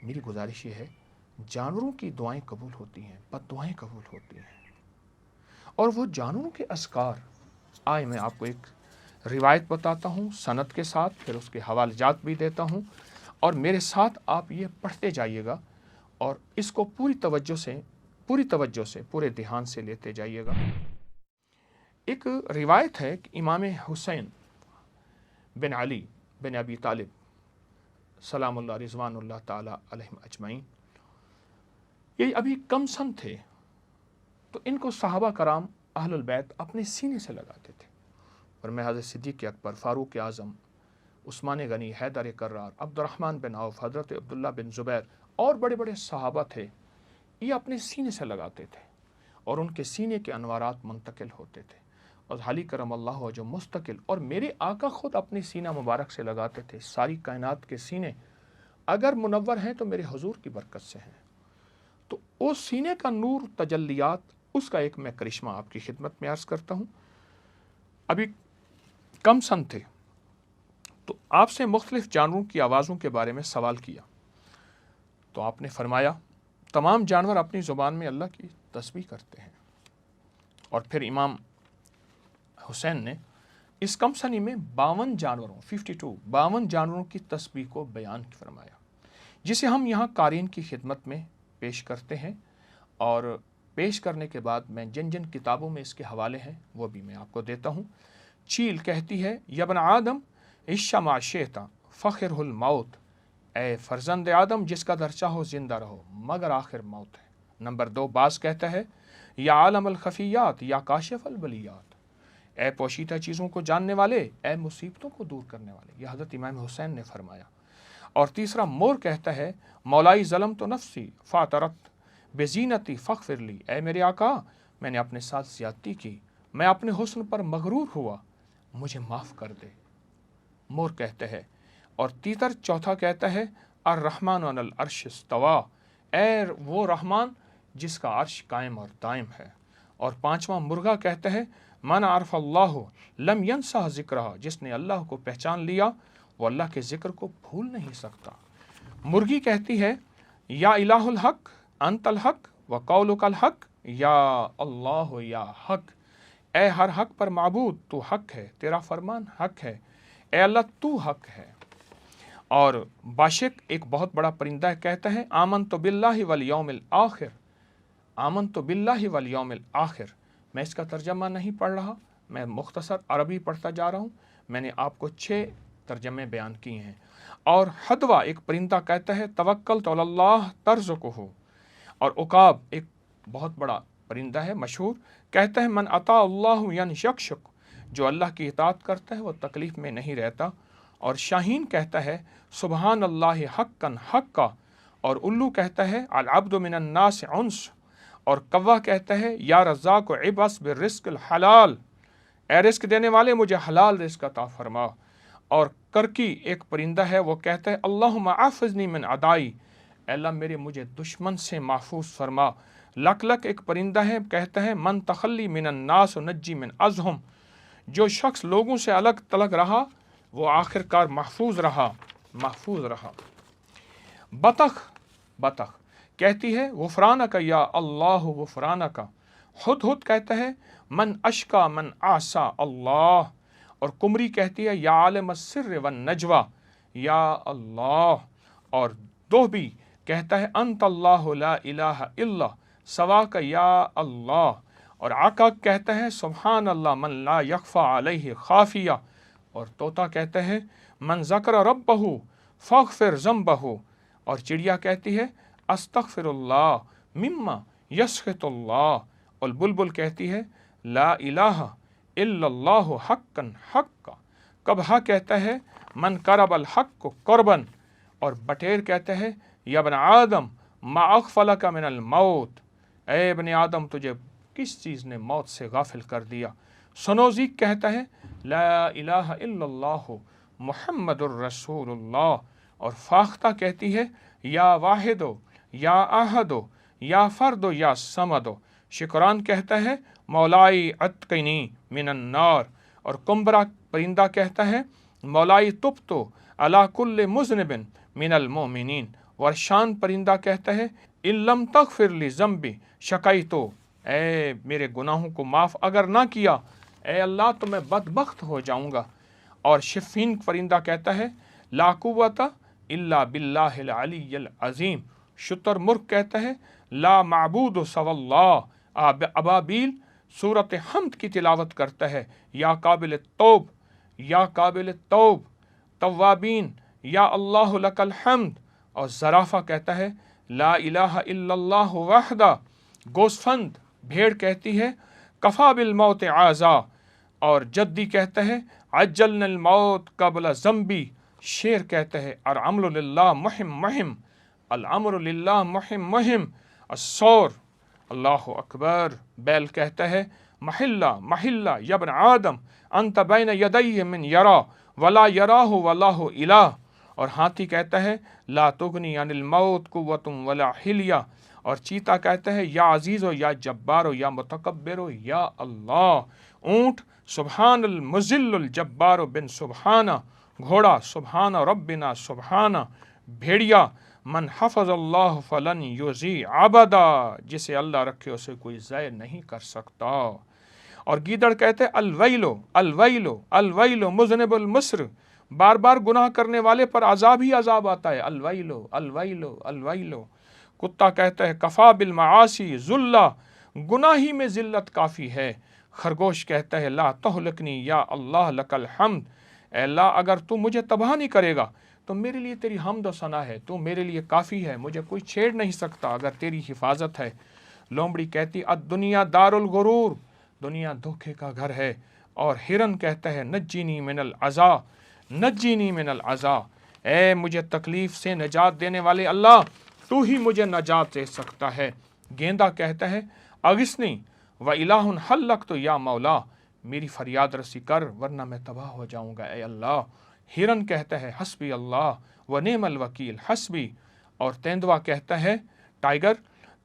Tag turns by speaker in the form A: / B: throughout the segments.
A: میری گزارش یہ ہے، جانوروں کی دعائیں قبول ہوتی ہیں، بد دعائیں قبول ہوتی ہیں، اور وہ جانوروں کے اذکار، آئے میں آپ کو ایک روایت بتاتا ہوں سند کے ساتھ، پھر اس کے حوالے جات بھی دیتا ہوں، اور میرے ساتھ آپ یہ پڑھتے جائیے گا اور اس کو پوری توجہ سے پورے دھیان سے لیتے جائیے گا۔ ایک روایت ہے کہ امام حسین بن علی بن ابی طالب سلام اللہ رضوان اللہ تعالی علیہم اجمعین، یہ ابھی کم سن تھے، تو ان کو صحابہ کرام اہل البیت اپنے سینے سے لگاتے تھے، اور میں حضرت صدیق اکبر، فاروق اعظم، عثمان غنی، حیدر کرار، عبد الرحمن بن عوف، حضرت عبداللہ بن زبیر اور بڑے بڑے صحابہ تھے، یہ اپنے سینے سے لگاتے تھے اور ان کے سینے کے انوارات منتقل ہوتے تھے، اور علی کرم اللہ جو مستقل، اور میرے آقا خود اپنی سینہ مبارک سے لگاتے تھے۔ ساری کائنات کے سینے اگر منور ہیں تو میرے حضور کی برکت سے ہیں، تو اس سینے کا نور، تجلیات، اس کا ایک میں کرشمہ آپ کی خدمت میں عرض کرتا ہوں۔ ابھی کم سن تھے تو آپ سے مختلف جانوروں کی آوازوں کے بارے میں سوال کیا، تو آپ نے فرمایا تمام جانور اپنی زبان میں اللہ کی تسبیح کرتے ہیں، اور پھر امام حسین نے اس کم سنی میں 52 جانوروں کی تسبیح کو بیان فرمایا، جسے ہم یہاں قارئین کی خدمت میں پیش کرتے ہیں، اور پیش کرنے کے بعد میں جن جن کتابوں میں اس کے حوالے ہیں وہ بھی میں آپ کو دیتا ہوں۔ چیل کہتی ہے، یا ابن آدم عش ما شئت فخر الموت، اے فرزند آدم جس کا در چاہو زندہ رہو مگر آخر موت ہے۔ نمبر 2 باز کہتا ہے، یا عالم الخفیات یا کاشف البلیات، اے پوشیدہ چیزوں کو جاننے والے، اے مصیبتوں کو دور کرنے والے، یہ حضرت امام حسین نے فرمایا۔ اور تیسرا مور کہتا ہے، مولائی ظلم تو نفسی فاطرت بزینتی فغفر لی، اے میرے آقا میں نے اپنے ساتھ زیادتی کی، میں اپنے حسن پر مغرور ہوا، مجھے معاف کر دے، مور کہتے ہیں۔ اور تیتر چوتھا کہتا ہے، الرحمن علی العرش استویٰ، اے وہ رحمان جس کا عرش قائم اور دائم ہے۔ اور پانچواں مرغا کہتا ہے، من عرف اللہ لم ینسہ ذکرہ، جس نے اللہ کو پہچان لیا وہ اللہ کے ذکر کو بھول نہیں سکتا۔ مرغی کہتی ہے، یا الہ الحق انت الحق و قولک الحق یا اللہ یا حق، اے ہر حق پر معبود تو حق ہے، تیرا فرمان حق ہے، اے اللہ تو حق ہے۔ اور باشق ایک بہت بڑا پرندہ کہتا ہے، آمنت باللہ والیوم الآخر، آمنت باللہ والیوم الآخر۔ میں اس کا ترجمہ نہیں پڑھ رہا، میں مختصر عربی پڑھتا جا رہا ہوں، میں نے آپ کو 6 ترجمے بیان کیے ہیں۔ اور حدوہ ایک پرندہ کہتا ہے، توکلت علی اللہ ترزقہ۔ اور عقاب ایک بہت بڑا پرندہ ہے مشہور، کہتا ہے، من اطاع اللہ ینشکشک، جو اللہ کی اطاعت کرتا ہے وہ تکلیف میں نہیں رہتا۔ اور شاہین کہتا ہے، سبحان اللہ حقا حقا۔ اور الو کہتا ہے، العبد من الناس عنس۔ اور کوا کہتا ہے، یا رزاق عبس بالرزق الحلال، اے رزق دینے والے مجھے حلال رزق عطا فرما۔ اور کرکی ایک پرندہ ہے، وہ کہتا ہے، اللہم احفظنی من عدائی، اے اللہ مجھے دشمن سے محفوظ فرما۔ لک لک ایک پرندہ ہے، کہتا ہے، من تخلی من الناس نجی من ازہم، جو شخص لوگوں سے الگ تلگ رہا وہ آخر کار محفوظ رہا۔ بطخ کہتی ہے، غفرانک یا اللہ غفرانک۔ ہدہد کہتا ہے، من اشکا من آسا اللہ۔ اور کمری کہتی ہے، یا عالم السر والنجوى، یا اللہ۔ اور دوہبی کہتا ہے، انت اللہ لا الہ الا سواک یا اللہ۔ اور عقا کہتا ہے، سبحان اللہ من لا یخفی علیہ خافیہ۔ اور طوطا کہتا ہے، من ذکر ربہ فاغفر ذنبہ۔ اور چڑیا کہتی ہے، استغفر اللہ مما یسخط اللہ۔ اور بلبل کہتی ہے، لا الہ الا اللہ حقا حقا۔ کبھا کہتا ہے، من قرب الحق قربن۔ اور بٹیر کہتا ہے، یا ابن آدم ما اغفلک من الموت، اے ابن آدم تجھے کس چیز نے موت سے غافل کر دیا۔ سنوزیک کہتا ہے، لا الہ الا اللہ محمد الرسول اللہ۔ اور فاختہ کہتی ہے، یا واحدو یا احدو یا فردو یا سمدو۔ شکران کہتا ہے، مولائی اتقنی من النار۔ اور کمبرا پرندہ کہتا ہے، مولائی تبتو علی کل مذنب من المؤمنین ورشان پرندہ کہتا ہے اِلَّمْ تَغْفِرْ لِذَنْبِي شَقَیْتُ، اے میرے گناہوں کو معاف اگر نہ کیا اے اللہ تو میں بدبخت ہو جاؤں گا۔ اور شفین پرندہ کہتا ہے لا قوت الا باللہ العلی العظیم۔ شتر مرغ کہتا ہے لا معبود سوی اللہ۔ ابابیل سورت حمد کی تلاوت کرتا ہے یا قابل توب یا قابل توب، توابین یا اللہ لک الحمد۔ اور زرافہ کہتا ہے لا الہ الا اللہ وحدہ۔ گوسفند بھیڑ کہتی ہے کفا بالموت عازا۔ اور جدی کہتا ہے عجلنا الموت قبل ذنبی۔ شیر کہتا ہے الامر للہ مہم مہم، الامر للہ مہم مہم۔ الصور اللہ اکبر۔ بیل کہتا ہے محلہ محلہ یبن آدم انت بین یدیہ من یرا ولا یراہ ولا الہ۔ اور ہاتھی کہتا ہے لا تغنی عن الموت قوت ولا حلیہ۔ اور چیتا کہتا ہے یا عزیز و یا جبار و یا متکبر و یا اللہ۔ اونٹ سبحان المذل الجبار بن سبحانہ۔ گھوڑا سبحان ربنا سبحانہ۔ بھیڑیا من حفظ اللہ فلن یضیع ابدا، جسے اللہ رکھے اسے کوئی ضائع نہیں کر سکتا۔ اور گیدڑ کہتے الویلو الویلو الویلو مذنب المصر، بار بار گناہ کرنے والے پر عذاب ہی عذاب آتا ہے، الویلو الویلو الویلو۔ کتا کہتا ہے کفا بالمعاصی ذلہ، گناہ ہی میں ذلت کافی ہے۔ خرگوش کہتا ہے لا تہلکنی یا اللہ لک الحمد، اے اللہ اگر تو مجھے تباہ نہیں کرے گا تو میرے لیے تیری حمد و ثنا ہے، تو میرے لیے کافی ہے، مجھے کوئی چھیڑ نہیں سکتا اگر تیری حفاظت ہے۔ لومڑی کہتی الدنیا دار الغرور، دنیا دھوکے کا گھر ہے۔ اور ہرن کہتا ہے نجینی من العزا، نجینی من العزا، اے مجھے تکلیف سے نجات دینے والے اللہ تو ہی مجھے نجات دے سکتا ہے۔ گیندا کہتا ہے اغثنی و الہ حلقت یا مولا، میری فریاد رسی کر ورنہ میں تباہ ہو جاؤں گا اے اللہ۔ ہرن کہتا ہے حسبی اللہ و نعم الوکیل حسبی۔ اور تیندوا کہتا ہے ٹائگر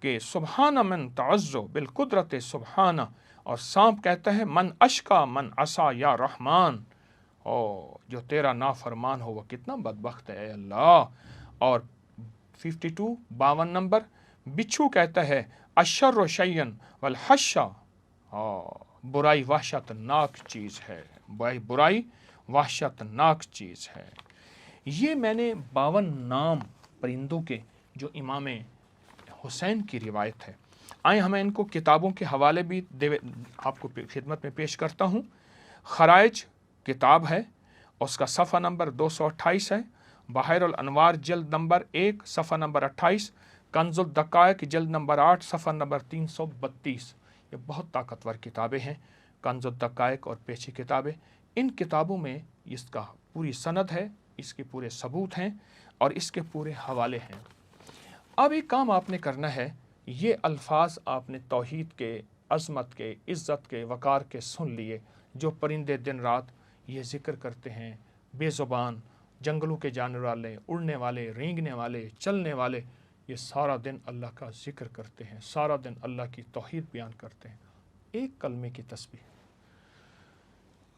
A: کہ سبحان من تعزو بالقدرت سبحانہ۔ اور سانپ کہتا ہے من اشکا من عصا یا رحمان، او جو تیرا نافرمان ہو وہ کتنا بدبخت ہے اے اللہ۔ اور 52 نمبر بچھو کہتا ہے الشر شیئن والحشا، برائی وحشت ناک چیز ہے، برائی وحشت ناک چیز ہے۔ یہ میں نے 52 نام پرندوں کے جو امام حسین کی روایت ہے، آئیں ہمیں ان کو کتابوں کے حوالے بھی آپ کو خدمت میں پیش کرتا ہوں۔ خرائج کتاب ہے، اس کا صفحہ نمبر 228 ہے۔ بحیر الانوار جلد نمبر 1 صفحہ نمبر 28، کنز الدقائق جلد نمبر 8 صفحہ نمبر 332۔ یہ بہت طاقتور کتابیں ہیں، کنز الدقائق اور پیچھے کتابیں۔ ان کتابوں میں اس کا پوری سند ہے، اس کے پورے ثبوت ہیں اور اس کے پورے حوالے ہیں۔ اب ایک کام آپ نے کرنا ہے، یہ الفاظ آپ نے توحید کے، عظمت کے، عزت کے، وقار کے سن لیے، جو پرندے دن رات یہ ذکر کرتے ہیں، بے زبان، جنگلوں کے جانور والے، اڑنے والے، رینگنے والے، چلنے والے، یہ سارا دن اللہ کا ذکر کرتے ہیں، سارا دن اللہ کی توحید بیان کرتے ہیں۔ ایک کلمے کی تسبیح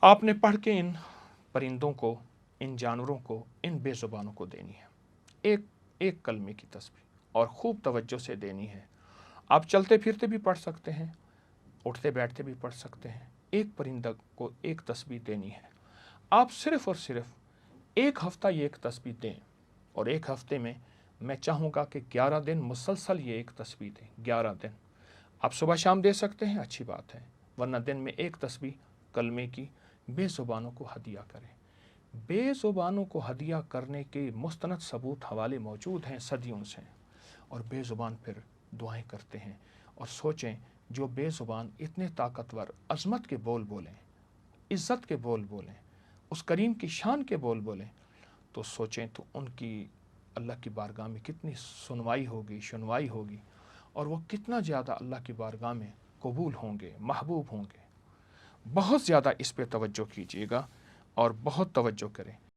A: آپ نے پڑھ کے ان پرندوں کو، ان جانوروں کو، ان بے زبانوں کو دینی ہے، ایک کلمے کی تسبیح، اور خوب توجہ سے دینی ہے۔ آپ چلتے پھرتے بھی پڑھ سکتے ہیں، اٹھتے بیٹھتے بھی پڑھ سکتے ہیں۔ ایک پرندہ کو ایک تسبیح دینی ہے۔ آپ صرف اور صرف ایک ہفتہ یہ ایک تسبیح دیں، اور ایک ہفتے میں میں چاہوں گا کہ 11 دن مسلسل یہ ایک تسبیح دیں۔ 11 دن آپ صبح شام دے سکتے ہیں، اچھی بات ہے، ورنہ دن میں ایک تسبیح کلمے کی بے زبانوں کو ہدیہ کریں۔ بے زبانوں کو ہدیہ کرنے کے مستند ثبوت حوالے موجود ہیں صدیوں سے، اور بے زبان پھر دعائیں کرتے ہیں۔ اور سوچیں جو بے زبان اتنے طاقتور عظمت کے بول بولیں، عزت کے بول بولیں، اس کریم کی شان کے بول بولیں، تو سوچیں تو ان کی اللہ کی بارگاہ میں کتنی سنوائی ہوگی، اور وہ کتنا زیادہ اللہ کی بارگاہ میں قبول ہوں گے، محبوب ہوں گے۔ بہت زیادہ اس پہ توجہ کیجیے گا اور بہت توجہ کریں۔